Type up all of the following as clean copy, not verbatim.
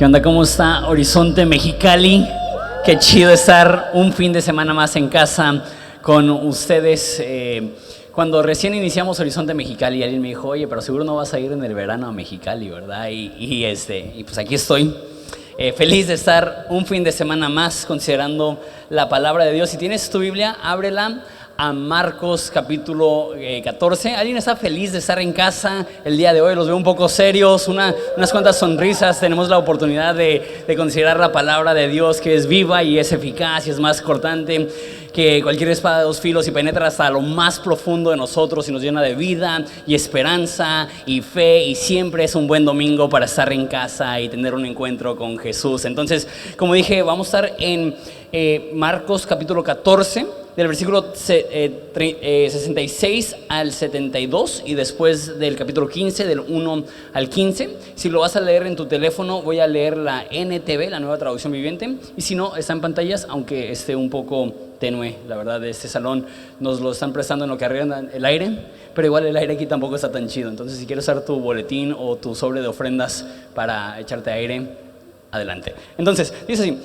¿Qué onda? ¿Cómo está Horizonte Mexicali? Qué chido estar un fin de semana más en casa con ustedes. Cuando recién iniciamos Horizonte Mexicali, alguien me dijo, oye, pero seguro no vas a ir en el verano a Mexicali, ¿verdad? Y pues aquí estoy, feliz de estar un fin de semana más considerando la palabra de Dios. Si tienes tu Biblia, ábrela a Marcos capítulo 14. ¿Alguien está feliz de estar en casa el día de hoy? Los veo un poco serios, unas cuantas sonrisas. Tenemos la oportunidad de considerar la palabra de Dios, que es viva y es eficaz y es más cortante que cualquier espada de dos filos y penetra hasta lo más profundo de nosotros y nos llena de vida y esperanza y fe, y siempre es un buen domingo para estar en casa y tener un encuentro con Jesús. Entonces, como dije, vamos a estar en Marcos capítulo 14, del versículo 66 al 72, y después del capítulo 15, del 1 al 15. Si lo vas a leer en tu teléfono, voy a leer la NTV, la Nueva Traducción Viviente, y si no, está en pantallas, aunque esté un poco tenue. La verdad, de este salón nos lo están prestando en lo que arreglan el aire, pero igual el aire aquí tampoco está tan chido. Entonces, si quieres usar tu boletín o tu sobre de ofrendas para echarte aire, adelante. Entonces, dice así: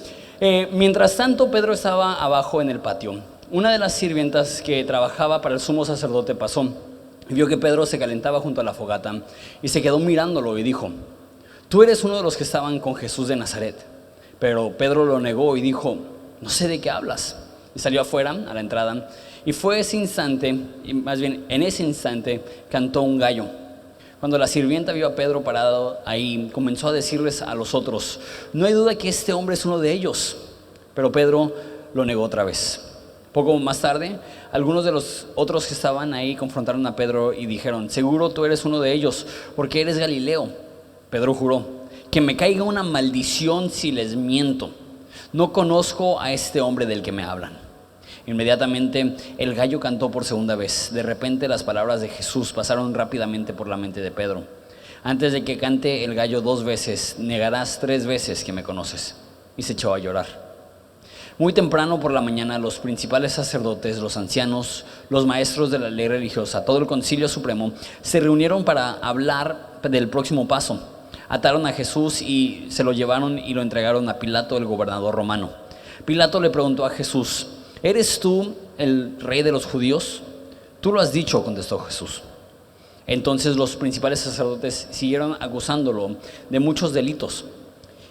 mientras tanto, Pedro estaba abajo en el patio. Una de las sirvientas que trabajaba para el sumo sacerdote pasó y vio que Pedro se calentaba junto a la fogata y se quedó mirándolo y dijo: tú eres uno de los que estaban con Jesús de Nazaret. Pero Pedro lo negó y dijo: no sé de qué hablas. Y salió afuera a la entrada, y fue ese instante, y más bien en ese instante, cantó un gallo. Cuando la sirvienta vio a Pedro parado ahí, comenzó a decirles a los otros: no hay duda que este hombre es uno de ellos. Pero Pedro lo negó otra vez. Poco más tarde, algunos de los otros que estaban ahí confrontaron a Pedro y dijeron: seguro tú eres uno de ellos, porque eres Galileo. Pedro juró: que me caiga una maldición si les miento. No conozco a este hombre del que me hablan. Inmediatamente el gallo cantó por segunda vez. De repente las palabras de Jesús pasaron rápidamente por la mente de Pedro: antes de que cante el gallo 2 veces, negarás 3 veces que me conoces. Y se echó a llorar. Muy temprano por la mañana, los principales sacerdotes, los ancianos, los maestros de la ley religiosa, todo el concilio supremo, se reunieron para hablar del próximo paso. Ataron a Jesús y se lo llevaron y lo entregaron a Pilato, el gobernador romano. Pilato le preguntó a Jesús: ¿eres tú el rey de los judíos? Tú lo has dicho, contestó Jesús. Entonces los principales sacerdotes siguieron acusándolo de muchos delitos.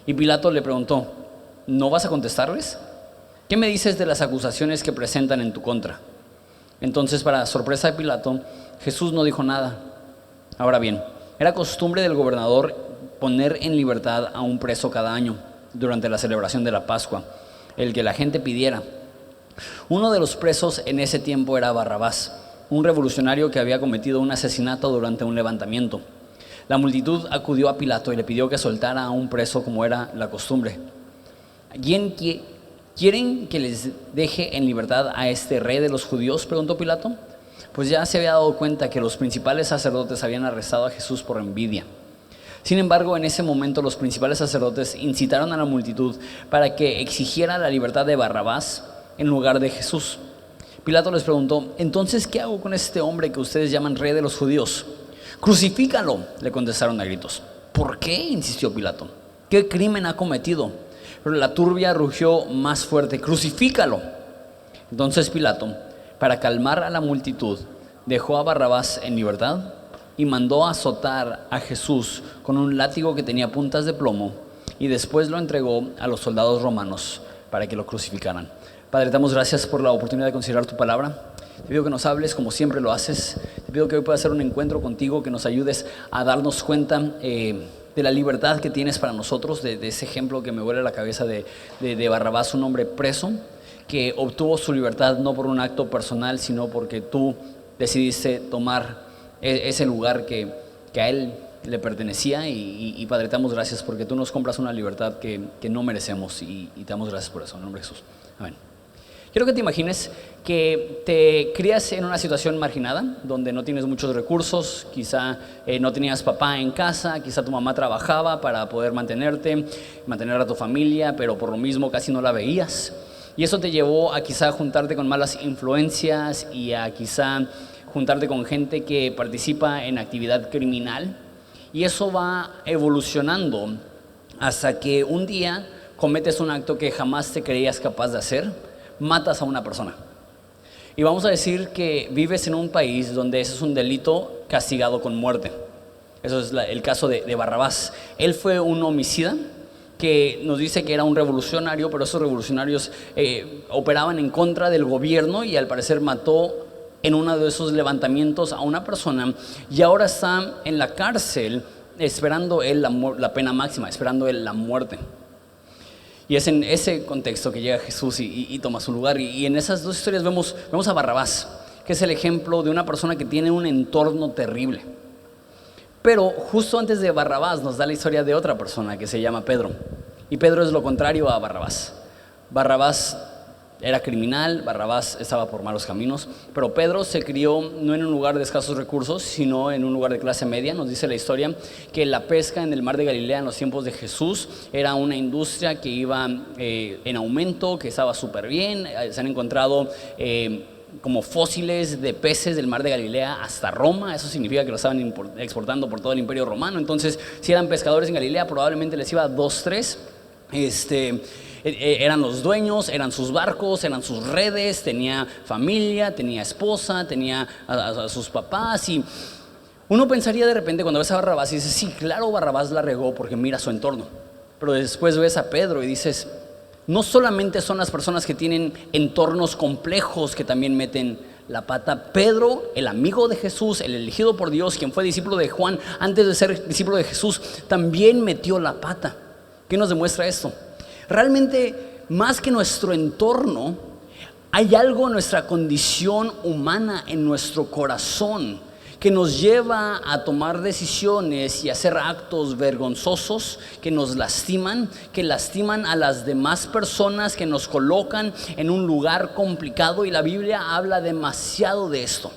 Y Pilato le preguntó: ¿no vas a contestarles? ¿Qué me dices de las acusaciones que presentan en tu contra? Entonces, para sorpresa de Pilato, Jesús no dijo nada. Ahora bien, era costumbre del gobernador poner en libertad a un preso cada año durante la celebración de la Pascua, el que la gente pidiera. Uno de los presos en ese tiempo era Barrabás, un revolucionario que había cometido un asesinato durante un levantamiento. La multitud acudió a Pilato y le pidió que soltara a un preso como era la costumbre. ¿Quieren que les deje en libertad a este rey de los judíos?, preguntó Pilato. Pues ya se había dado cuenta que los principales sacerdotes habían arrestado a Jesús por envidia. Sin embargo, en ese momento los principales sacerdotes incitaron a la multitud para que exigiera la libertad de Barrabás en lugar de Jesús. Pilato les preguntó: entonces, ¿qué hago con este hombre que ustedes llaman rey de los judíos? Crucifícalo, le contestaron a gritos. ¿Por qué?, insistió Pilato. ¿Qué crimen ha cometido? Pero la turbia rugió más fuerte: crucifícalo. Entonces Pilato, para calmar a la multitud, dejó a Barrabás en libertad y mandó azotar a Jesús con un látigo que tenía puntas de plomo, y después lo entregó a los soldados romanos para que lo crucificaran. Padre, te damos gracias por la oportunidad de considerar tu palabra. Te pido que nos hables como siempre lo haces. Te pido que hoy pueda ser un encuentro contigo, que nos ayudes a darnos cuenta de la libertad que tienes para nosotros, de ese ejemplo que me vuela la cabeza de Barrabás, un hombre preso que obtuvo su libertad no por un acto personal, sino porque tú decidiste tomar ese lugar que a él le pertenecía. Y Padre, te damos gracias porque tú nos compras una libertad que no merecemos, y te damos gracias por eso, en el nombre de Jesús. Amén. Quiero que te imagines que te crías en una situación marginada, donde no tienes muchos recursos, quizá no tenías papá en casa, quizá tu mamá trabajaba para poder mantener a tu familia, pero por lo mismo casi no la veías. Y eso te llevó a quizá juntarte con malas influencias y a quizá juntarte con gente que participa en actividad criminal. Y eso va evolucionando hasta que un día cometes un acto que jamás te creías capaz de hacer, matas a una persona. Y vamos a decir que vives en un país donde ese es un delito castigado con muerte. Eso es el caso de Barrabás. Él fue un homicida que nos dice que era un revolucionario, pero esos revolucionarios operaban en contra del gobierno y al parecer mató en uno de esos levantamientos a una persona y ahora está en la cárcel esperando él la pena máxima, esperando él la muerte. Y es en ese contexto que llega Jesús y toma su lugar. Y en esas dos historias vemos a Barrabás, que es el ejemplo de una persona que tiene un entorno terrible. Pero justo antes de Barrabás nos da la historia de otra persona que se llama Pedro. Y Pedro es lo contrario a Barrabás. Barrabás era criminal, Barrabás estaba por malos caminos, pero Pedro se crió no en un lugar de escasos recursos, sino en un lugar de clase media. Nos dice la historia que la pesca en el mar de Galilea en los tiempos de Jesús era una industria que iba en aumento, que estaba súper bien. Se han encontrado como fósiles de peces del mar de Galilea hasta Roma. Eso significa que lo estaban exportando por todo el imperio romano. Entonces, si eran pescadores en Galilea, probablemente les iba 2, 3. Eran los dueños, eran sus barcos, eran sus redes, tenía familia, tenía esposa, tenía a sus papás. Y uno pensaría de repente cuando ves a Barrabás y dices, sí, claro, Barrabás la regó porque mira su entorno. Pero después ves a Pedro y dices, no solamente son las personas que tienen entornos complejos que también meten la pata. Pedro, el amigo de Jesús, el elegido por Dios, quien fue discípulo de Juan antes de ser discípulo de Jesús, también metió la pata. ¿Qué nos demuestra esto? Realmente, más que nuestro entorno, hay algo en nuestra condición humana, en nuestro corazón, que nos lleva a tomar decisiones y hacer actos vergonzosos que nos lastiman, que lastiman a las demás personas, que nos colocan en un lugar complicado. Y la Biblia habla demasiado de esto.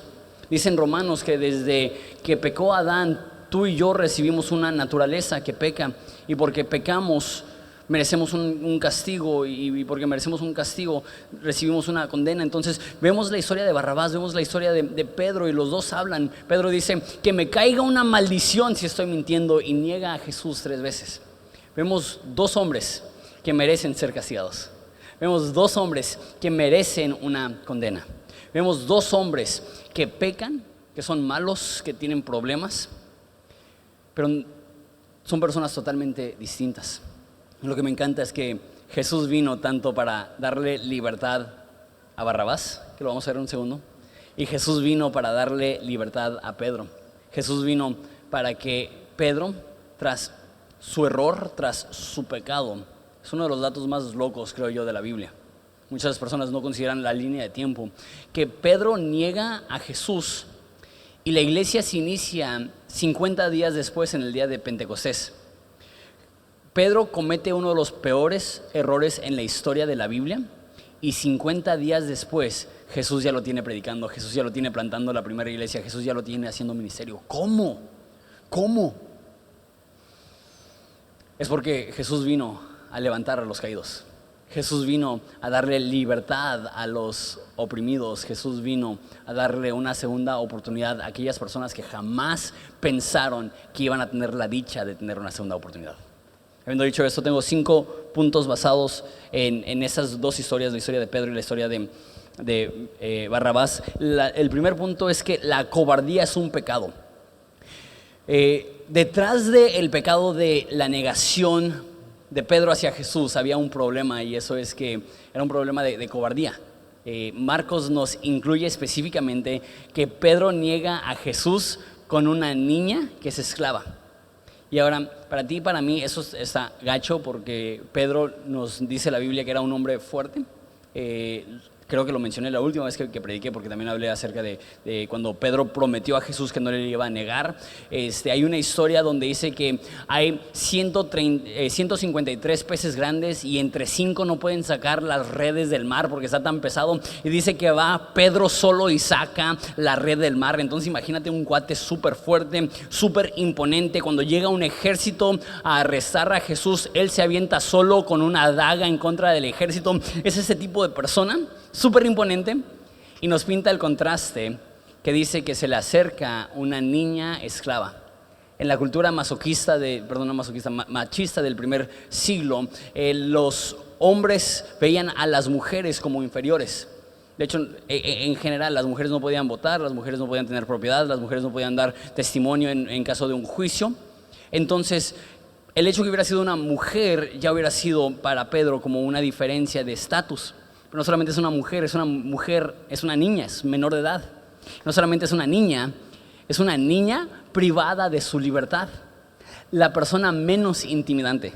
Dice en Romanos que desde que pecó Adán, tú y yo recibimos una naturaleza que peca, y porque pecamos merecemos un castigo, y porque merecemos un castigo recibimos una condena. Entonces vemos la historia de Barrabás, vemos la historia de Pedro, y los dos hablan. Pedro dice, que me caiga una maldición si estoy mintiendo, y niega a Jesús 3 veces. Vemos 2 hombres que merecen ser castigados. Vemos 2 hombres que merecen una condena. Vemos 2 hombres que pecan, que son malos, que tienen problemas, pero son personas totalmente distintas. Lo que me encanta es que Jesús vino tanto para darle libertad a Barrabás, que lo vamos a ver en un segundo, y Jesús vino para darle libertad a Pedro. Jesús vino para que Pedro, tras su error, tras su pecado, es uno de los datos más locos, creo yo, de la Biblia. Muchas personas no consideran la línea de tiempo, que Pedro niega a Jesús y la iglesia se inicia 50 días después, en el día de Pentecostés. Pedro comete uno de los peores errores en la historia de la Biblia, y 50 días después Jesús ya lo tiene predicando, Jesús ya lo tiene plantando la primera iglesia, Jesús ya lo tiene haciendo ministerio. ¿Cómo? Es porque Jesús vino a levantar a los caídos. Jesús vino a darle libertad a los oprimidos. Jesús vino a darle una segunda oportunidad a aquellas personas que jamás pensaron que iban a tener la dicha de tener una segunda oportunidad. Habiendo dicho esto, tengo 5 puntos basados en esas 2 historias, la historia de Pedro y la historia de Barrabás. El primer punto es que la cobardía es un pecado. Detrás del pecado de la negación de Pedro hacia Jesús había un problema, y eso es que era un problema de cobardía. Marcos nos incluye específicamente que Pedro niega a Jesús con una niña que es esclava. Y ahora, para ti y para mí eso está gacho, porque Pedro nos dice la Biblia que era un hombre fuerte. Creo que lo mencioné la última vez que prediqué, porque también hablé acerca de cuando Pedro prometió a Jesús que no le iba a negar. Hay una historia donde dice que hay 153 peces grandes, y entre 5 no pueden sacar las redes del mar porque está tan pesado. Y dice que va Pedro solo y saca la red del mar. Entonces imagínate un cuate súper fuerte, súper imponente. Cuando llega un ejército a arrestar a Jesús, él se avienta solo con una daga en contra del ejército. Es ese tipo de persona, súper imponente, y nos pinta el contraste que dice que se le acerca una niña esclava. En la cultura machista del primer siglo, los hombres veían a las mujeres como inferiores. De hecho, en general, las mujeres no podían votar, las mujeres no podían tener propiedad, las mujeres no podían dar testimonio en caso de un juicio. Entonces, el hecho que hubiera sido una mujer ya hubiera sido para Pedro como una diferencia de estatus. Pero no solamente es una mujer, es una niña, es menor de edad. No solamente es una niña privada de su libertad. La persona menos intimidante,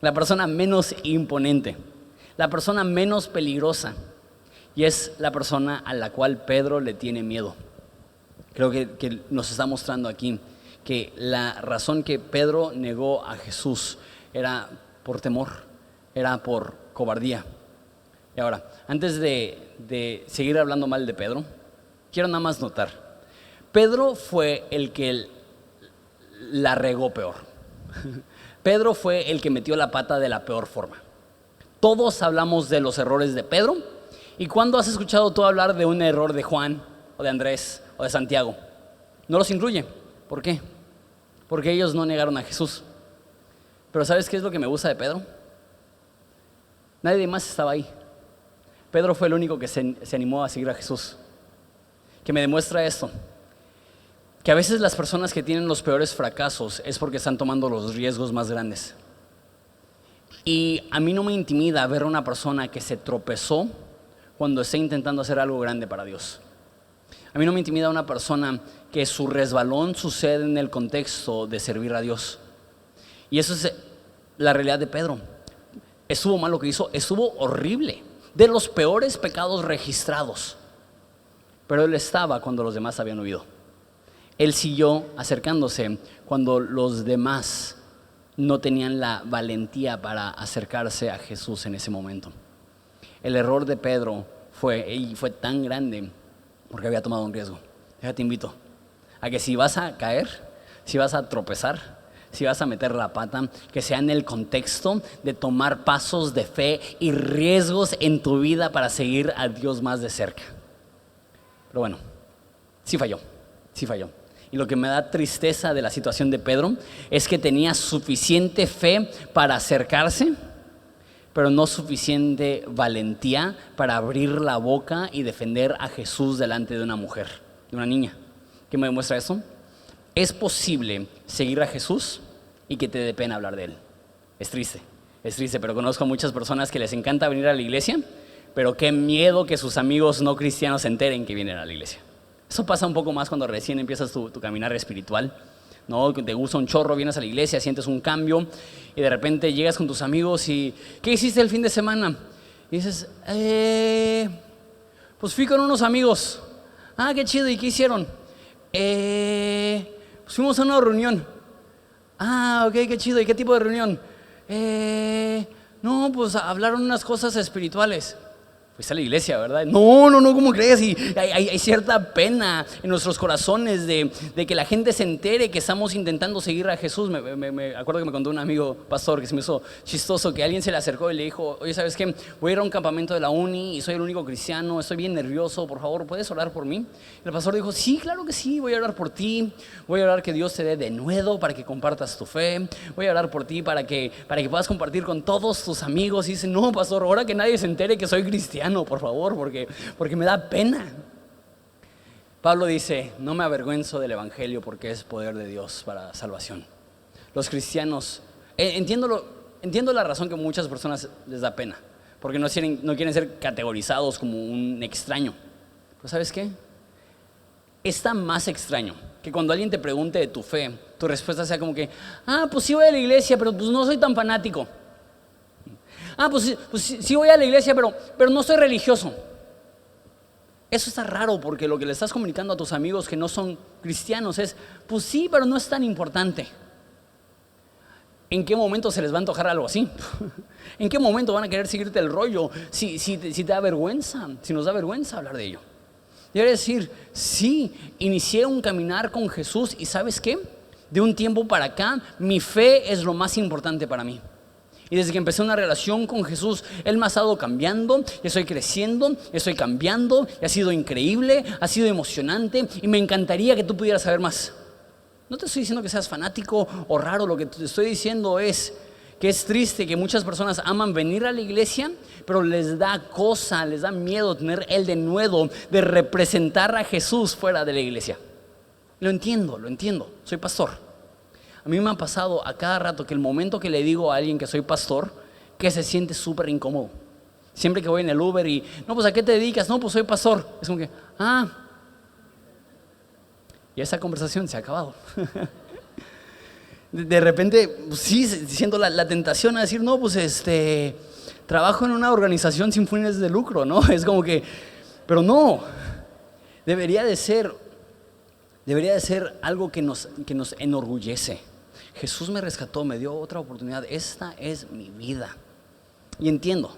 la persona menos imponente, la persona menos peligrosa. Y es la persona a la cual Pedro le tiene miedo. Creo que nos está mostrando aquí que la razón que Pedro negó a Jesús era por temor, era por cobardía. Y ahora, antes de seguir hablando mal de Pedro, quiero nada más notar, Pedro fue el que la regó peor. Pedro fue el que metió la pata de la peor forma. Todos hablamos de los errores de Pedro. ¿Y cuándo has escuchado tú hablar de un error de Juan o de Andrés o de Santiago? No los incluye. ¿Por qué? Porque ellos no negaron a Jesús. Pero ¿sabes qué es lo que me gusta de Pedro? Nadie más estaba ahí. Pedro fue el único que se animó a seguir a Jesús. Que me demuestra esto, que a veces las personas que tienen los peores fracasos es porque están tomando los riesgos más grandes. Y a mí no me intimida ver a una persona que se tropezó cuando está intentando hacer algo grande para Dios. A mí no me intimida una persona que su resbalón sucede en el contexto de servir a Dios. Y eso es la realidad de Pedro. Estuvo mal lo que hizo, estuvo horrible, de los peores pecados registrados. Pero él estaba cuando los demás habían huido. Él siguió acercándose cuando los demás no tenían la valentía para acercarse a Jesús en ese momento. El error de Pedro fue tan grande porque había tomado un riesgo. Te invito a que si vas a caer, si vas a tropezar, si vas a meter la pata, que sea en el contexto de tomar pasos de fe y riesgos en tu vida para seguir a Dios más de cerca. Pero bueno, sí falló. Y lo que me da tristeza de la situación de Pedro es que tenía suficiente fe para acercarse, pero no suficiente valentía para abrir la boca y defender a Jesús delante de una mujer, de una niña. ¿Qué me demuestra eso? Es posible seguir a Jesús y que te dé pena hablar de Él. Es triste, pero conozco a muchas personas que les encanta venir a la iglesia, pero qué miedo que sus amigos no cristianos se enteren que vienen a la iglesia. Eso pasa un poco más cuando recién empiezas tu caminar espiritual, ¿no? Te gusta un chorro, vienes a la iglesia, sientes un cambio y de repente llegas con tus amigos y ¿qué hiciste el fin de semana? Y dices, pues fui con unos amigos. Ah, qué chido, ¿y qué hicieron? Pues fuimos a una reunión. Ah, ok, qué chido, ¿y qué tipo de reunión? No, pues hablaron unas cosas espirituales. Fuiste a la iglesia, ¿verdad? No, ¿cómo crees? Y hay cierta pena en nuestros corazones de que la gente se entere que estamos intentando seguir a Jesús. Me acuerdo que me contó un amigo pastor que se me hizo chistoso, que alguien se le acercó y le dijo, oye, ¿sabes qué? Voy a ir a un campamento de la uni y soy el único cristiano, estoy bien nervioso, por favor, ¿puedes orar por mí? Y el pastor dijo, sí, claro que sí, voy a orar por ti, voy a orar que Dios te dé de nuevo para que compartas tu fe, voy a orar por ti para que puedas compartir con todos tus amigos. Y dice, no, pastor, ahora que nadie se entere que soy cristiano, por favor, porque me da pena. Pablo dice, no me avergüenzo del evangelio porque es poder de Dios para salvación. Los cristianos, entiendo la razón que muchas personas les da pena, porque no quieren ser categorizados como un extraño. Pero ¿sabes qué? Está más extraño que cuando alguien te pregunte de tu fe, tu respuesta sea como que, pues sí voy a la iglesia, pero pues no soy tan fanático. Pues sí voy a la iglesia, pero no soy religioso. Eso está raro porque lo que le estás comunicando a tus amigos que no son cristianos es, pues sí, pero no es tan importante. ¿En qué momento se les va a antojar algo así? ¿En qué momento van a querer seguirte el rollo si te da vergüenza, si nos da vergüenza hablar de ello? Debería decir, sí, inicié un caminar con Jesús y ¿sabes qué? De un tiempo para acá, mi fe es lo más importante para mí. Y desde que empecé una relación con Jesús, Él me ha estado cambiando, estoy creciendo, estoy cambiando, y ha sido increíble, ha sido emocionante, y me encantaría que tú pudieras saber más. No te estoy diciendo que seas fanático o raro, lo que te estoy diciendo es que es triste que muchas personas aman venir a la iglesia, pero les da cosa, les da miedo tener el denuedo de representar a Jesús fuera de la iglesia. Lo entiendo, soy pastor. A mí me ha pasado a cada rato que el momento que le digo a alguien que soy pastor, que se siente súper incómodo. Siempre que voy en el Uber y, no, pues ¿a qué te dedicas? No, pues soy pastor. Es como que, y esa conversación se ha acabado. De repente, pues sí, siento la tentación a decir, no, pues trabajo en una organización sin fines de lucro, ¿no? Es como que, pero no, debería de ser algo que nos enorgullece. Jesús me rescató, me dio otra oportunidad, esta es mi vida. Y entiendo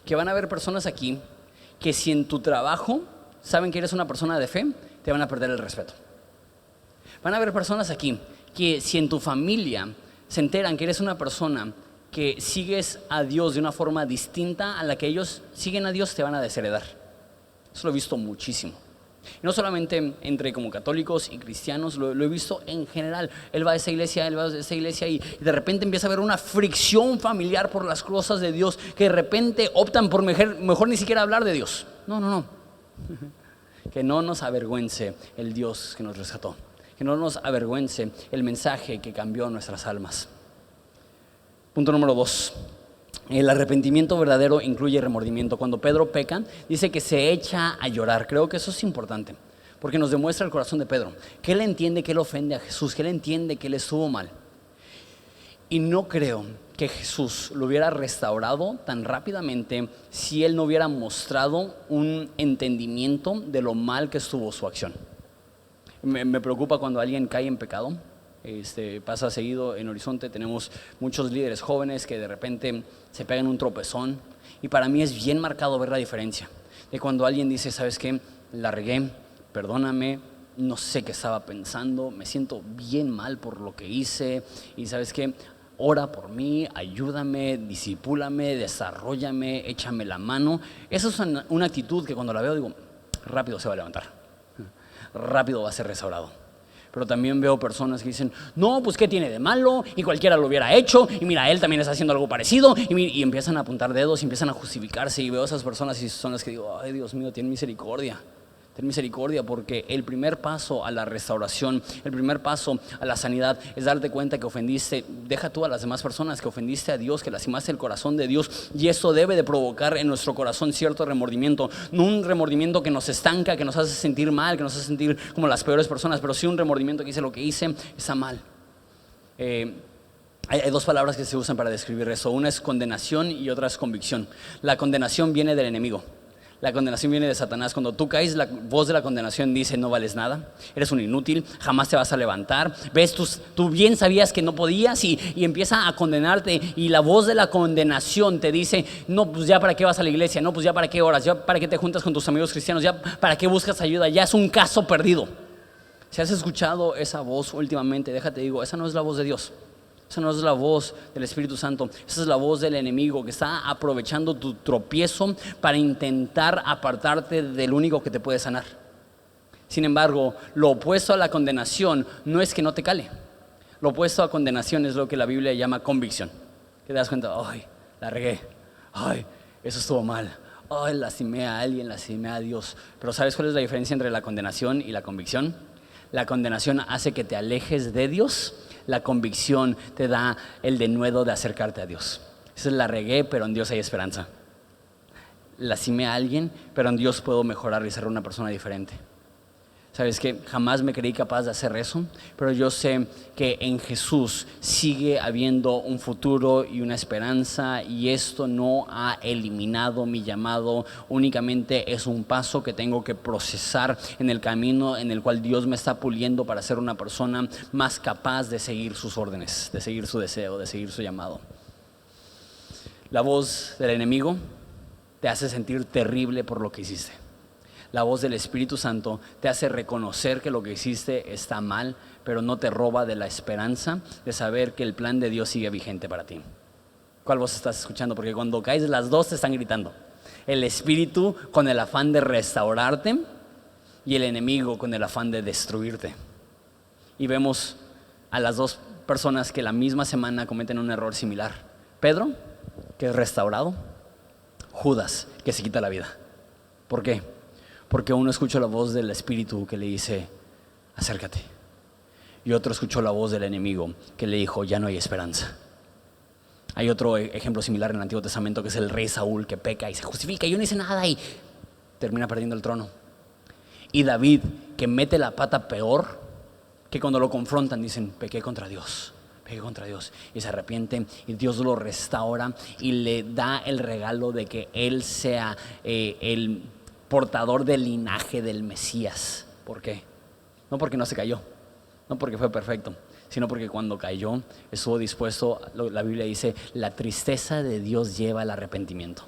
que van a haber personas aquí que si en tu trabajo saben que eres una persona de fe, te van a perder el respeto. Van a haber personas aquí que si en tu familia se enteran que eres una persona que sigues a Dios de una forma distinta a la que ellos siguen a Dios, te van a desheredar. Eso lo he visto muchísimo. Y no solamente entre como católicos y cristianos, lo he visto en general. Él va a esa iglesia, y de repente empieza a haber una fricción familiar por las cosas de Dios, que de repente optan por mejor ni siquiera hablar de Dios. No. Que no nos avergüence el Dios que nos rescató. Que no nos avergüence el mensaje que cambió nuestras almas. Punto número 2. El arrepentimiento verdadero incluye remordimiento. Cuando Pedro peca, dice que se echa a llorar. Creo que eso es importante, porque nos demuestra el corazón de Pedro, que él entiende que él ofende a Jesús, que él entiende que él estuvo mal. Y no creo que Jesús lo hubiera restaurado tan rápidamente si él no hubiera mostrado un entendimiento de lo mal que estuvo su acción. Me preocupa cuando alguien cae en pecado. Pasa seguido en Horizonte, tenemos muchos líderes jóvenes que de repente se pegan un tropezón, y para mí es bien marcado ver la diferencia de cuando alguien dice, ¿sabes qué? La regué, perdóname, no sé qué estaba pensando, me siento bien mal por lo que hice, y ¿sabes qué? Ora por mí, ayúdame, discípulame, desarróllame, échame la mano. Esa es una actitud que cuando la veo digo, rápido se va a levantar, rápido va a ser restaurado. Pero también veo personas que dicen, no, pues ¿qué tiene de malo? Y cualquiera lo hubiera hecho, y mira, él también está haciendo algo parecido, y empiezan a apuntar dedos, y empiezan a justificarse, y veo a esas personas y son las que digo, ay Dios mío, ten misericordia, porque el primer paso a la restauración, el primer paso a la sanidad es darte cuenta que ofendiste, deja tú a las demás personas, que ofendiste a Dios, que lastimaste el corazón de Dios, y eso debe de provocar en nuestro corazón cierto remordimiento, no un remordimiento que nos estanca, que nos hace sentir mal, que nos hace sentir como las peores personas, pero sí un remordimiento que dice lo que hice está mal. Hay dos palabras que se usan para describir eso, una es condenación y otra es convicción. La condenación viene del enemigo. La condenación viene de Satanás. Cuando tú caes, la voz de la condenación dice, no vales nada, eres un inútil, jamás te vas a levantar. Ves, tú bien sabías que no podías y empieza a condenarte. Y la voz de la condenación te dice, no, pues ya para qué vas a la iglesia, no, pues ya para qué oras, ya para qué te juntas con tus amigos cristianos, ya para qué buscas ayuda, ya es un caso perdido. Si has escuchado esa voz últimamente, déjate digo, esa no es la voz de Dios. Esa no es la voz del Espíritu Santo, esa es la voz del enemigo que está aprovechando tu tropiezo para intentar apartarte del único que te puede sanar. Sin embargo, lo opuesto a la condenación no es que no te cale. Lo opuesto a condenación es lo que la Biblia llama convicción. Que te das cuenta, ay, la regué, ay, eso estuvo mal, ay, lastimé a alguien, lastimé a Dios. Pero ¿sabes cuál es la diferencia entre la condenación y la convicción? La condenación hace que te alejes de Dios. La convicción te da el denuedo de acercarte a Dios. Esa es la regué, pero en Dios hay esperanza. Lastimé a alguien, pero en Dios puedo mejorar y ser una persona diferente. ¿Sabes qué? Jamás me creí capaz de hacer eso, pero yo sé que en Jesús sigue habiendo un futuro y una esperanza, y esto no ha eliminado mi llamado, únicamente es un paso que tengo que procesar en el camino en el cual Dios me está puliendo para ser una persona más capaz de seguir sus órdenes, de seguir su deseo, de seguir su llamado. La voz del enemigo te hace sentir terrible por lo que hiciste. La voz del Espíritu Santo te hace reconocer que lo que hiciste está mal, pero no te roba de la esperanza de saber que el plan de Dios sigue vigente para ti. ¿Cuál voz estás escuchando? Porque cuando caes, las dos te están gritando. El Espíritu con el afán de restaurarte y el enemigo con el afán de destruirte. Y vemos a las dos personas que la misma semana cometen un error similar. Pedro, que es restaurado. Judas, que se quita la vida. ¿Por qué? Porque uno escuchó la voz del Espíritu que le dice, acércate. Y otro escuchó la voz del enemigo que le dijo, ya no hay esperanza. Hay otro ejemplo similar en el Antiguo Testamento, que es el rey Saúl, que peca y se justifica, yo no hice nada, y termina perdiendo el trono. Y David, que mete la pata peor, que cuando lo confrontan dicen, pequé contra Dios, y se arrepiente, y Dios lo restaura y le da el regalo de que él sea el portador del linaje del Mesías. ¿Por qué? No porque no se cayó, no porque fue perfecto, sino porque cuando cayó estuvo dispuesto. La Biblia dice, la tristeza de Dios lleva al arrepentimiento.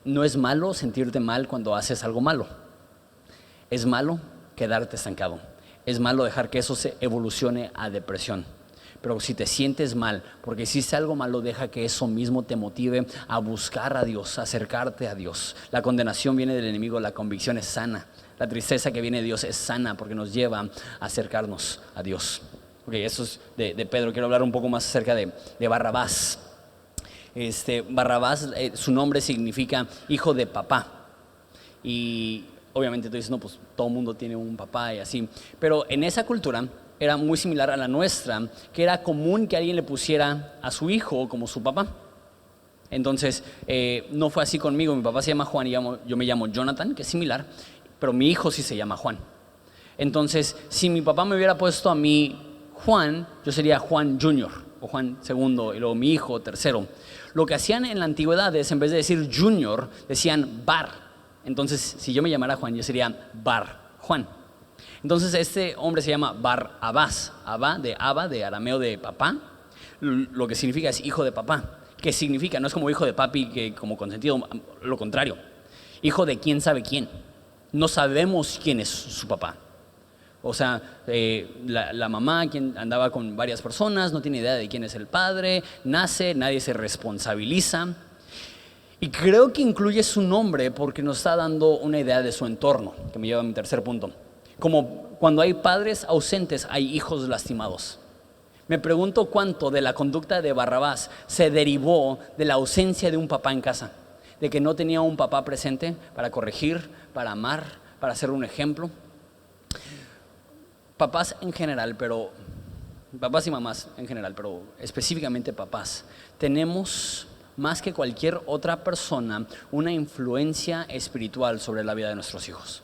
No es malo sentirte mal cuando haces algo malo. Es malo quedarte estancado. Es malo dejar que eso se evolucione a depresión. Pero si te sientes mal porque hiciste algo malo, deja que eso mismo te motive a buscar a Dios, a acercarte a Dios. La condenación viene del enemigo, la convicción es sana. La tristeza que viene de Dios es sana porque nos lleva a acercarnos a Dios. Ok, eso es de Pedro. Quiero hablar un poco más acerca de Barrabás. Barrabás, su nombre significa hijo de papá. Y obviamente tú dices, no, pues todo el mundo tiene un papá y así. Pero en esa cultura era muy similar a la nuestra, que era común que alguien le pusiera a su hijo como su papá. Entonces, no fue así conmigo. Mi papá se llama Juan y yo me llamo Jonathan, que es similar, pero mi hijo sí se llama Juan. Entonces, si mi papá me hubiera puesto a mí Juan, yo sería Juan Junior, o Juan segundo, y luego mi hijo tercero. Lo que hacían en la antigüedad es, en vez de decir Junior, decían Bar. Entonces, si yo me llamara Juan, yo sería Bar Juan. Entonces este hombre se llama Barrabás, Abba de arameo de papá, lo que significa es hijo de papá. ¿Qué significa? No es como hijo de papi, que como consentido, lo contrario. Hijo de quién sabe quién. No sabemos quién es su papá. O sea, la mamá, quien andaba con varias personas, no tiene idea de quién es el padre, nace, nadie se responsabiliza. Y creo que incluye su nombre porque nos está dando una idea de su entorno, que me lleva a mi tercer punto. Como cuando hay padres ausentes, hay hijos lastimados. Me pregunto cuánto de la conducta de Barrabás se derivó de la ausencia de un papá en casa, de que no tenía un papá presente para corregir, para amar, para ser un ejemplo. Papás en general, pero papás y mamás en general, pero específicamente papás, tenemos más que cualquier otra persona una influencia espiritual sobre la vida de nuestros hijos.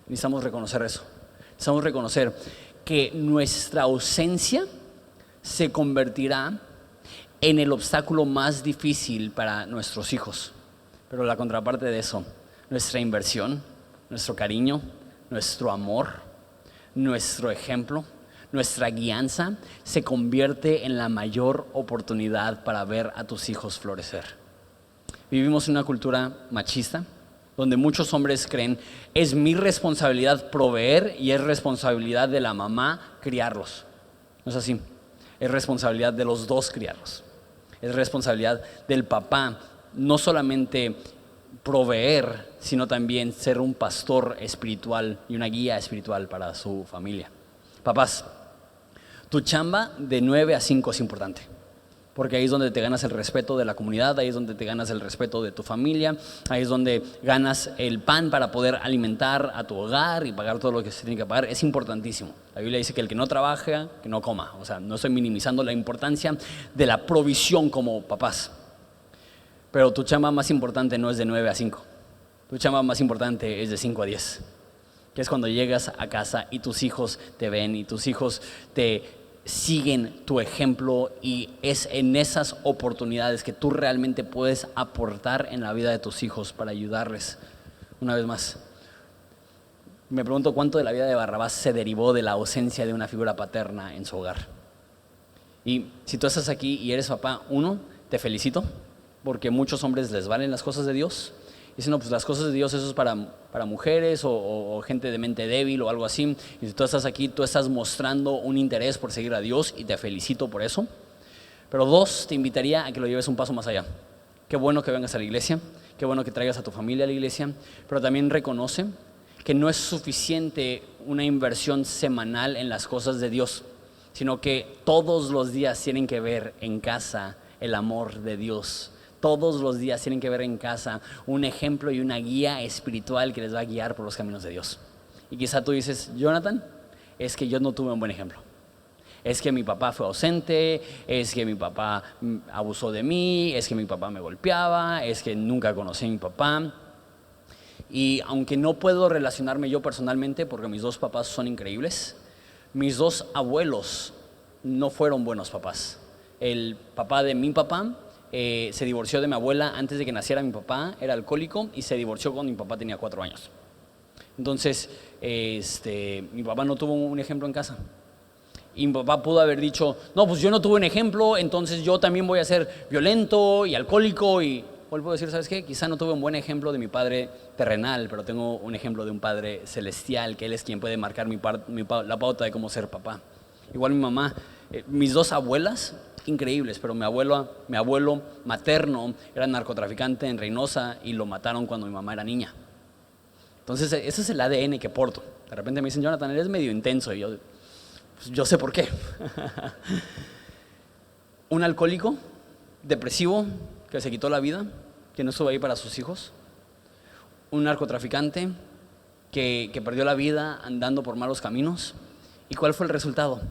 Necesitamos reconocer eso. Necesitamos reconocer que nuestra ausencia se convertirá en el obstáculo más difícil para nuestros hijos. Pero la contraparte de eso, nuestra inversión, nuestro cariño, nuestro amor, nuestro ejemplo, nuestra guianza se convierte en la mayor oportunidad para ver a tus hijos florecer. Vivimos en una cultura machista, donde muchos hombres creen, es mi responsabilidad proveer y es responsabilidad de la mamá criarlos. No es así, es responsabilidad de los dos criarlos. Es responsabilidad del papá, no solamente proveer, sino también ser un pastor espiritual y una guía espiritual para su familia. Papás, tu chamba de 9 a 5 es importante. Porque ahí es donde te ganas el respeto de la comunidad, ahí es donde te ganas el respeto de tu familia, ahí es donde ganas el pan para poder alimentar a tu hogar y pagar todo lo que se tiene que pagar. Es importantísimo. La Biblia dice que el que no trabaja, que no coma. O sea, no estoy minimizando la importancia de la provisión como papás. Pero tu chamba más importante no es de 9 a 5. Tu chamba más importante es de 5 a 10. Que es cuando llegas a casa y tus hijos te ven y tus hijos te siguen tu ejemplo, y es en esas oportunidades que tú realmente puedes aportar en la vida de tus hijos para ayudarles. Una vez más, me pregunto cuánto de la vida de Barrabás se derivó de la ausencia de una figura paterna en su hogar. Y si tú estás aquí y eres papá, te felicito, porque muchos hombres les valen las cosas de Dios. Y si no, pues las cosas de Dios, eso es para mujeres o gente de mente débil o algo así. Y si tú estás aquí, tú estás mostrando un interés por seguir a Dios y te felicito por eso. Pero 2, te invitaría a que lo lleves un paso más allá. Qué bueno que vengas a la iglesia, qué bueno que traigas a tu familia a la iglesia, pero también reconoce que no es suficiente una inversión semanal en las cosas de Dios, sino que todos los días tienen que ver en casa el amor de Dios. Todos los días tienen que ver en casa un ejemplo y una guía espiritual que les va a guiar por los caminos de Dios. Y quizá tú dices, Jonathan, es que yo no tuve un buen ejemplo. Es que mi papá fue ausente, es que mi papá abusó de mí, es que mi papá me golpeaba, es que nunca conocí a mi papá. Y aunque no puedo relacionarme yo personalmente porque mis dos papás son increíbles, mis dos abuelos no fueron buenos papás. El papá de mi papá se divorció de mi abuela antes de que naciera mi papá, era alcohólico y se divorció cuando mi papá tenía 4 años. Entonces, mi papá no tuvo un ejemplo en casa. Y mi papá pudo haber dicho, no, pues yo no tuve un ejemplo, entonces yo también voy a ser violento y alcohólico. Y vuelvo a decir, ¿sabes qué? Quizá no tuve un buen ejemplo de mi padre terrenal, pero tengo un ejemplo de un padre celestial, que él es quien puede marcar la pauta de cómo ser papá. Igual mi mamá, mis dos abuelas, increíbles, pero mi abuelo materno era narcotraficante en Reynosa y lo mataron cuando mi mamá era niña. Entonces, ese es el ADN que porto. De repente me dicen, Jonathan, eres medio intenso. Y yo sé por qué. Un alcohólico, depresivo, que se quitó la vida, que no estuvo ahí para sus hijos. Un narcotraficante que perdió la vida andando por malos caminos. ¿Y cuál fue el resultado?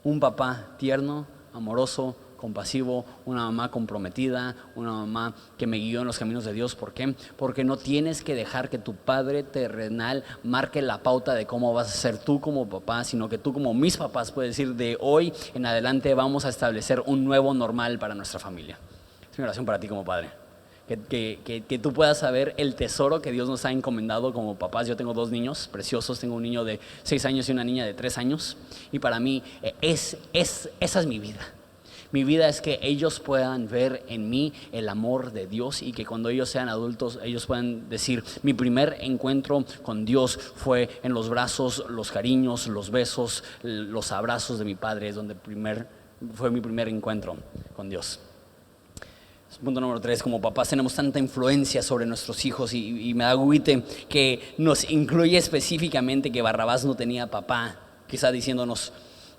Un papá tierno, amoroso, compasivo, una mamá comprometida, una mamá que me guió en los caminos de Dios. ¿Por qué? Porque no tienes que dejar que tu padre terrenal marque la pauta de cómo vas a ser tú como papá, sino que tú como mis papás puedes decir, de hoy en adelante vamos a establecer un nuevo normal para nuestra familia. Es mi oración para ti como padre. Que tú puedas saber el tesoro que Dios nos ha encomendado como papás. Yo tengo 2 niños preciosos, tengo un niño de 6 años y una niña de 3 años, y para mí esa es mi vida. Mi vida es que ellos puedan ver en mí el amor de Dios y que cuando ellos sean adultos ellos puedan decir, mi primer encuentro con Dios fue en los brazos, los cariños, los besos, los abrazos de mi padre, es donde fue mi primer encuentro con Dios. Punto número 3, como papás tenemos tanta influencia sobre nuestros hijos y me da agüite que nos incluye específicamente que Barrabás no tenía papá, quizá diciéndonos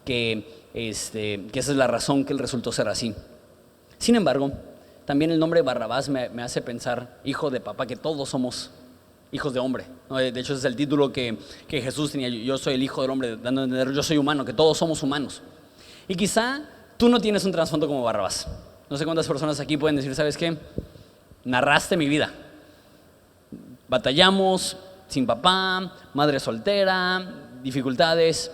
que esa es la razón que él resultó ser así. Sin embargo, también el nombre Barrabás me hace pensar, hijo de papá, que todos somos hijos de hombre, ¿no? De hecho, ese es el título que Jesús tenía, yo soy el hijo del hombre, dando a entender, yo soy humano, que todos somos humanos. Y quizá tú no tienes un trasfondo como Barrabás. No sé cuántas personas aquí pueden decir, ¿sabes qué? Narraste mi vida. Batallamos, sin papá, madre soltera, dificultades.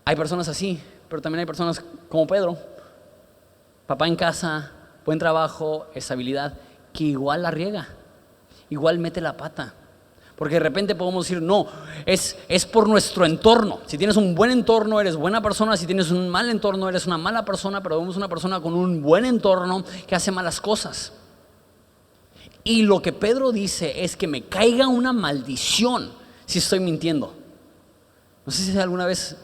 Hay personas así, pero también hay personas como Pedro, papá en casa, buen trabajo, estabilidad, que igual la riega, igual mete la pata. Porque de repente podemos decir, no, es por nuestro entorno. Si tienes un buen entorno, eres buena persona. Si tienes un mal entorno, eres una mala persona. Pero vemos una persona con un buen entorno que hace malas cosas. Y lo que Pedro dice es que me caiga una maldición si estoy mintiendo. No sé si alguna vez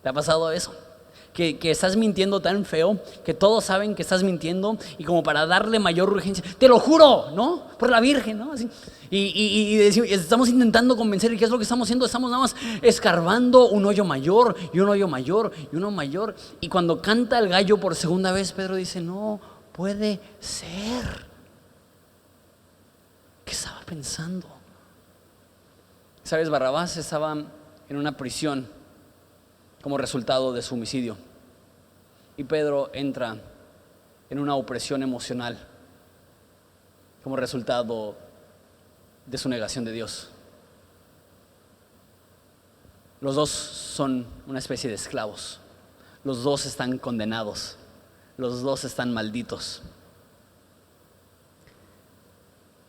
te ha pasado eso. Que estás mintiendo tan feo que todos saben que estás mintiendo y como para darle mayor urgencia, te lo juro, ¿no? Por la Virgen, ¿no? Así. Y estamos intentando convencer, ¿y qué es lo que estamos haciendo? Estamos nada más escarbando un hoyo mayor y un hoyo mayor y uno mayor. Y cuando canta el gallo por segunda vez, Pedro dice, no puede ser. ¿Qué estaba pensando? ¿Sabes? Barrabás estaba en una prisión como resultado de su homicidio. Y Pedro entra en una opresión emocional como resultado de su negación de Dios. Los dos son una especie de esclavos. Los dos están condenados. Los dos están malditos.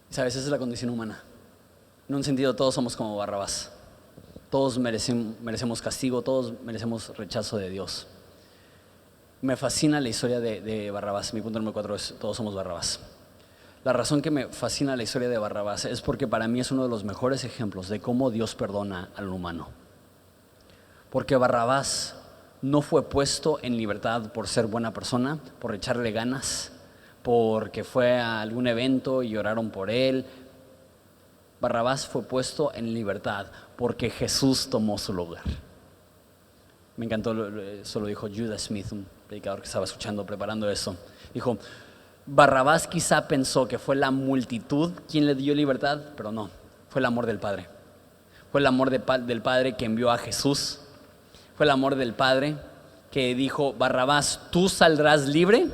¿Sabes? Esa es la condición humana. En un sentido, todos somos como Barrabás. Todos merecemos castigo, todos merecemos rechazo de Dios. Me fascina la historia de Barrabás. Mi punto número 4 es, todos somos Barrabás. La razón que me fascina la historia de Barrabás es porque para mí es uno de los mejores ejemplos de cómo Dios perdona al humano. Porque Barrabás no fue puesto en libertad por ser buena persona, por echarle ganas, porque fue a algún evento y oraron por él. Barrabás fue puesto en libertad porque Jesús tomó su lugar. Me encantó, eso lo dijo Judas Smith, un predicador que estaba escuchando, preparando eso. Dijo, Barrabás quizá pensó que fue la multitud quien le dio libertad, pero no, fue el amor del Padre. Fue el amor del Padre que envió a Jesús. Fue el amor del Padre que dijo, Barrabás, tú saldrás libre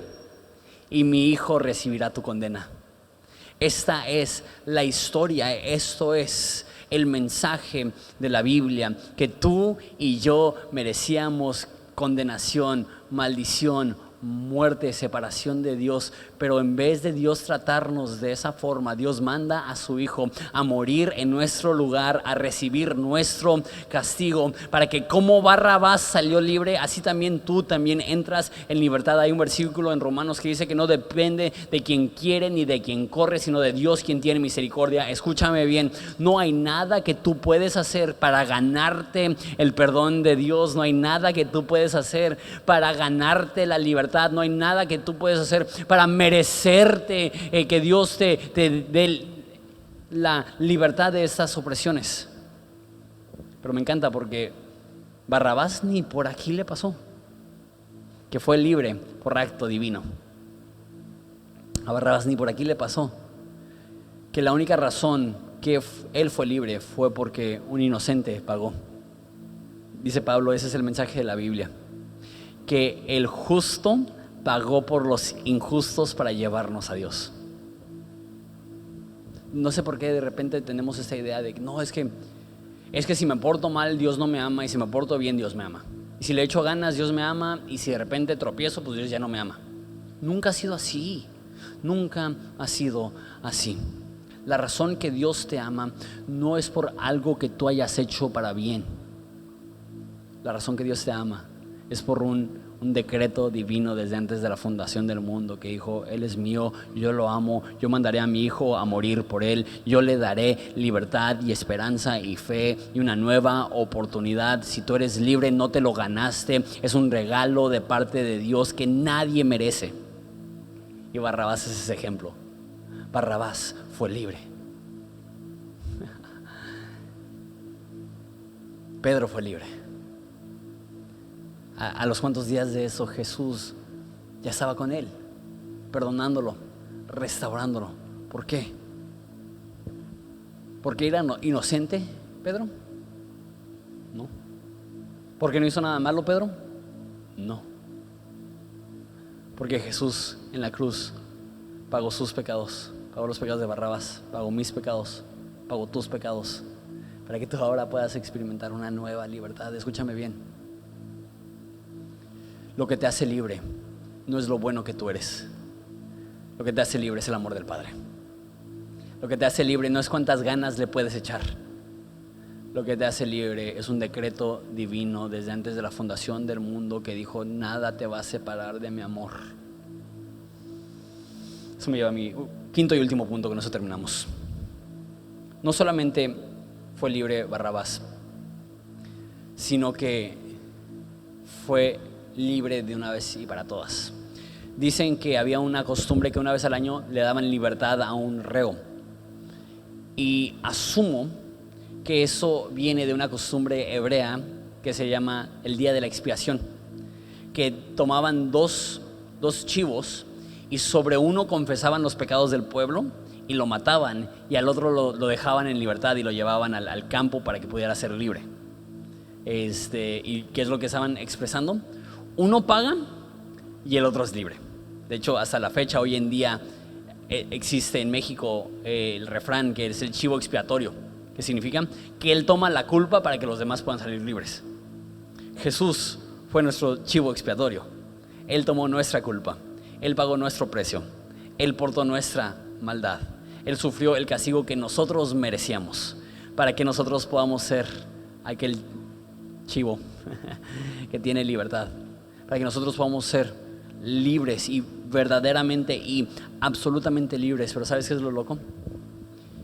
y mi hijo recibirá tu condena. Esta es la historia, esto es el mensaje de la Biblia, que tú y yo merecíamos condenación, maldición, muerte, separación de Dios, pero en vez de Dios tratarnos de esa forma, Dios manda a su Hijo a morir en nuestro lugar, a recibir nuestro castigo, para que como Barrabás salió libre, así también tú también entras en libertad. Hay un versículo en Romanos que dice que no depende de quien quiere ni de quien corre, sino de Dios quien tiene misericordia. Escúchame bien, no hay nada que tú puedes hacer para ganarte el perdón de Dios, no hay nada que tú puedes hacer para ganarte la libertad. No hay nada que tú puedes hacer para merecerte que Dios te dé la libertad de estas opresiones. Pero me encanta porque Barrabás ni por aquí le pasó, que fue libre por acto divino. A Barrabás ni por aquí le pasó, que la única razón que él fue libre fue porque un inocente pagó. Dice Pablo, ese es el mensaje de la Biblia, que el justo pagó por los injustos para llevarnos a Dios. No sé por qué de repente tenemos esta idea de que no, es que si me porto mal Dios no me ama, y si me porto bien Dios me ama, y si le echo ganas Dios me ama, y si de repente tropiezo pues Dios ya no me ama. Nunca ha sido así, nunca ha sido así. La razón que Dios te ama no es por algo que tú hayas hecho para bien. La razón que Dios te ama es por un decreto divino desde antes de la fundación del mundo, que dijo, Él es mío, yo lo amo, yo mandaré a mi hijo a morir por él, yo le daré libertad y esperanza y fe y una nueva oportunidad. Si tú eres libre, no te lo ganaste, es un regalo de parte de Dios que nadie merece. Y Barrabás es ese ejemplo. Barrabás fue libre. Pedro fue libre. A los cuantos días de eso Jesús ya estaba con él, perdonándolo, restaurándolo. ¿Por qué? ¿Porque era inocente Pedro? No. ¿Porque no hizo nada malo Pedro? No. Porque Jesús en la cruz pagó sus pecados, pagó los pecados de Barrabás, pagó mis pecados, pagó tus pecados, para que tú ahora puedas experimentar una nueva libertad. Escúchame bien. Lo que te hace libre no es lo bueno que tú eres. Lo que te hace libre es el amor del Padre. Lo que te hace libre no es cuántas ganas le puedes echar. Lo que te hace libre es un decreto divino desde antes de la fundación del mundo que dijo, nada te va a separar de mi amor. Eso me lleva a mi quinto y último punto, con eso terminamos. No solamente fue libre Barrabás, sino que fue libre de una vez y para todas. Dicen que había una costumbre que una vez al año le daban libertad a un reo, y asumo que eso viene de una costumbre hebrea que se llama el día de la expiación, que tomaban dos chivos y sobre uno confesaban los pecados del pueblo y lo mataban, y al otro lo dejaban en libertad y lo llevaban al campo para que pudiera ser libre. ¿Y qué es lo que estaban expresando? Uno paga y el otro es libre. De hecho, hasta la fecha, hoy en día, existe en México el refrán que es el chivo expiatorio, que significa que Él toma la culpa para que los demás puedan salir libres. Jesús fue nuestro chivo expiatorio. Él tomó nuestra culpa, Él pagó nuestro precio, Él portó nuestra maldad, Él sufrió el castigo que nosotros merecíamos, para que nosotros podamos ser aquel chivo que tiene libertad, para que nosotros podamos ser libres y verdaderamente y absolutamente libres. Pero ¿sabes qué es lo loco?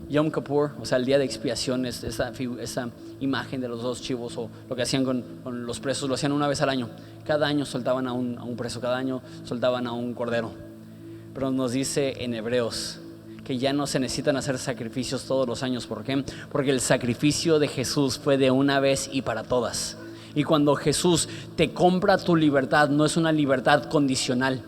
Yom Kippur, o sea, el día de expiación, esa imagen de los dos chivos, o lo que hacían con los presos, lo hacían una vez al año. Cada año soltaban a un preso, cada año soltaban a un cordero. Pero nos dice en Hebreos que ya no se necesitan hacer sacrificios todos los años. ¿Por qué? Porque el sacrificio de Jesús fue de una vez y para todas. Y cuando Jesús te compra tu libertad, no es una libertad condicional.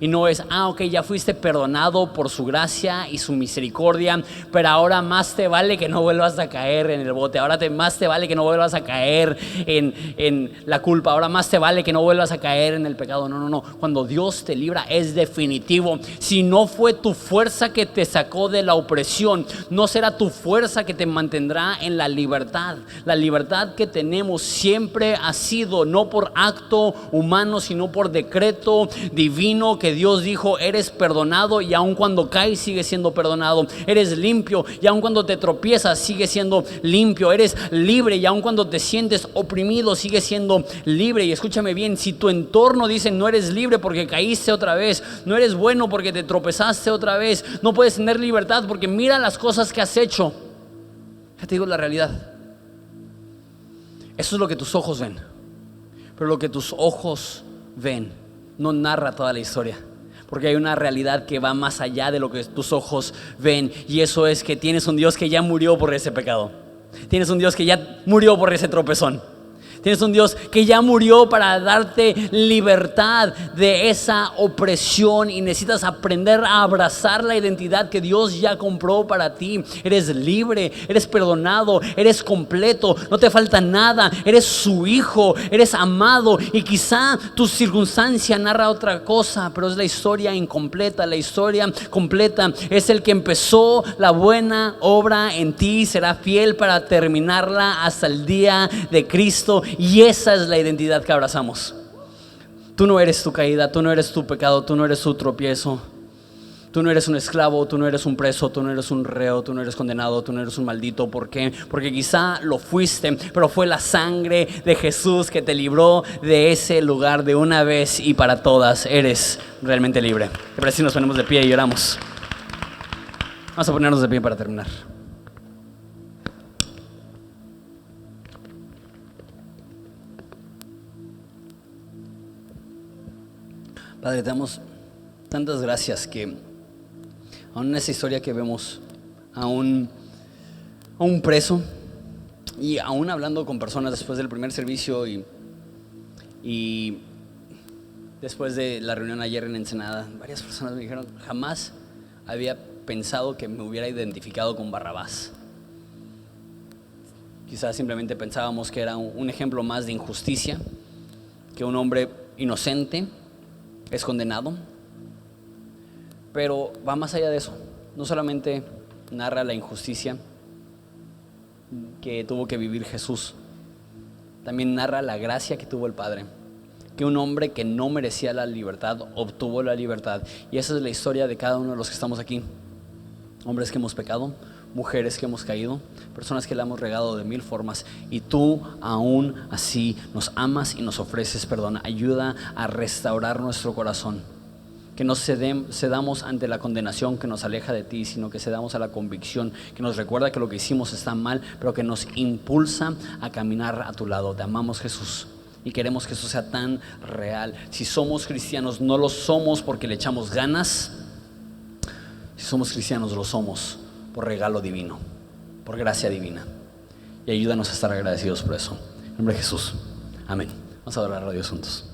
Y no es, ok, ya fuiste perdonado por su gracia y su misericordia, pero ahora más te vale que no vuelvas a caer en el bote. Ahora más te vale que no vuelvas a caer en la culpa. Ahora más te vale que no vuelvas a caer en el pecado. No. Cuando Dios te libra es definitivo. Si no fue tu fuerza que te sacó de la opresión, no será tu fuerza que te mantendrá en la libertad. La libertad que tenemos siempre ha sido no por acto humano, sino por decreto divino, que Dios dijo: eres perdonado y aun cuando caes sigues siendo perdonado. Eres limpio y aun cuando te tropiezas sigues siendo limpio. Eres libre y aun cuando te sientes oprimido sigues siendo libre. Y escúchame bien, si tu entorno dice no eres libre porque caíste otra vez, no eres bueno porque te tropezaste otra vez, no puedes tener libertad porque mira las cosas que has hecho, ya te digo la realidad. Eso es lo que tus ojos ven, pero lo que tus ojos ven no narra toda la historia, porque hay una realidad que va más allá de lo que tus ojos ven, y eso es que tienes un Dios que ya murió por ese pecado. Tienes un Dios que ya murió por ese tropezón. Tienes un Dios que ya murió para darte libertad de esa opresión, y necesitas aprender a abrazar la identidad que Dios ya compró para ti. Eres libre, eres perdonado, eres completo, no te falta nada, eres su hijo, eres amado. Y quizá tu circunstancia narra otra cosa, pero es la historia incompleta. La historia completa es el que empezó la buena obra en ti, será fiel para terminarla hasta el día de Cristo. Y esa es la identidad que abrazamos. Tú no eres tu caída, tú no eres tu pecado, tú no eres tu tropiezo. Tú no eres un esclavo, tú no eres un preso, tú no eres un reo, tú no eres condenado, tú no eres un maldito. ¿Por qué? Porque quizá lo fuiste, pero fue la sangre de Jesús que te libró de ese lugar de una vez y para todas. Eres realmente libre. ¿Te parece si nos ponemos de pie y oramos? Vamos a ponernos de pie para terminar. Padre, te damos tantas gracias que aún en esa historia que vemos a un preso, y aún hablando con personas después del primer servicio y después de la reunión ayer en Ensenada, varias personas me dijeron: jamás había pensado que me hubiera identificado con Barrabás. Quizás simplemente pensábamos que era un ejemplo más de injusticia, que un hombre inocente es condenado, pero va más allá de eso. No solamente narra la injusticia que tuvo que vivir Jesús, también narra la gracia que tuvo el Padre, que un hombre que no merecía la libertad obtuvo la libertad. Y esa es la historia de cada uno de los que estamos aquí: hombres que hemos pecado, mujeres que hemos caído, personas que la hemos regado de mil formas, y tú aún así nos amas y nos ofreces perdón. Ayuda a restaurar nuestro corazón, que no cedamos ante la condenación que nos aleja de ti, sino que cedamos a la convicción que nos recuerda que lo que hicimos está mal, pero que nos impulsa a caminar a tu lado. Te amamos, Jesús, y queremos que eso sea tan real. Si somos cristianos, no lo somos porque le echamos ganas. Si somos cristianos, lo somos por regalo divino, por gracia divina. Y ayúdanos a estar agradecidos por eso. En nombre de Jesús, amén. Vamos a adorar a Dios juntos.